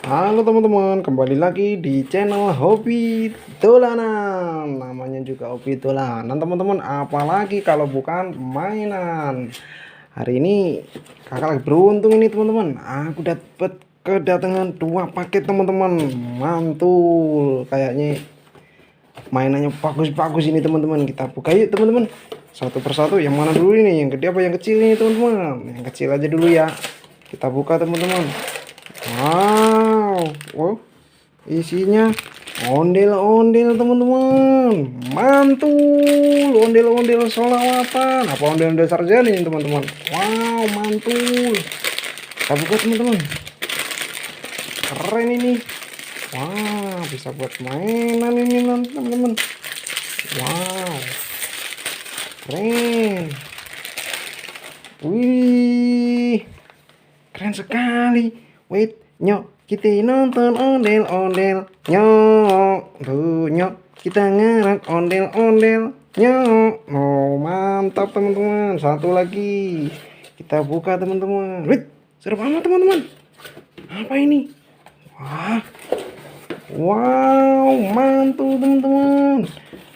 Halo teman-teman, kembali lagi di channel Hobi Dolanan. Namanya juga Hobi Dolanan teman-teman, apalagi kalau bukan mainan. Hari ini kakak lagi beruntung ini teman-teman. Aku dapat kedatangan 2 paket teman-teman. Mantul, kayaknya mainannya bagus-bagus ini teman-teman. Kita buka yuk teman-teman, satu persatu. Yang mana dulu ini, yang gede apa yang kecil ini teman-teman? Yang kecil aja dulu ya. Kita buka teman-teman. Wow, wow, isinya ondel-ondel teman-teman. Mantul, ondel-ondel solawatan. Apa ondel-ondel sarjana ini teman-teman? Wow, mantul. Kita buka teman-teman. Keren ini. Wah, bisa buat mainan ini nanti teman-teman. Wow, keren. Wih, keren sekali. Wait, nyok, kita nonton ondel-ondel. Nyok, tuh nyok, kita ngerak ondel-ondel. Nyok, oh mantap teman-teman. Satu lagi, kita buka teman-teman. Wait, seru amat teman-teman. Apa ini? Wah, wow, mantul teman-teman.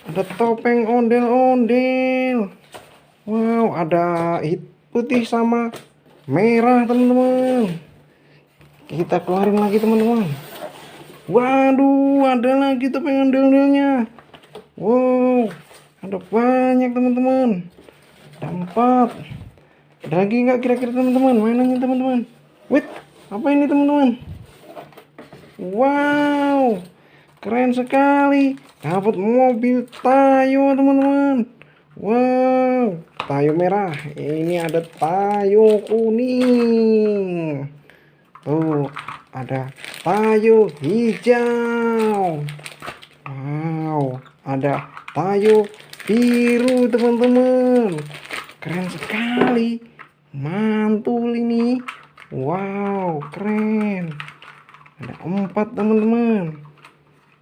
Ada topeng ondel-ondel. Wow, ada putih sama merah teman-teman. Kita keluarin lagi teman-teman. Waduh, ada lagi topeng ondel-ondelnya. Wow, ada banyak teman-teman. Ada 4. Ada lagi nggak kira-kira teman-teman mainannya teman-teman? Wait, apa ini teman-teman? Wow, keren sekali. Dapat mobil Tayo teman-teman. Wow, Tayo merah. Ini ada Tayo kuning. Tuh, ada Tayo hijau. Wow, ada Tayo biru teman-teman. Keren sekali. Mantul ini. Wow, keren. Ada 4 teman-teman.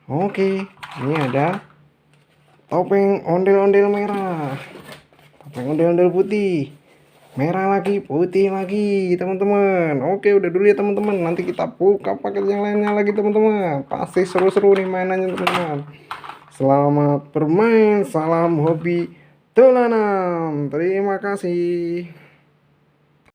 Oke, ini ada topeng ondel-ondel merah, topeng ondel-ondel putih, merah lagi, putih lagi teman-teman. Oke, udah dulu ya teman-teman, nanti kita buka paket yang lainnya lagi teman-teman. Pasti seru-seru nih mainannya teman-teman. Selamat bermain, salam hobi dolanan. Terima kasih.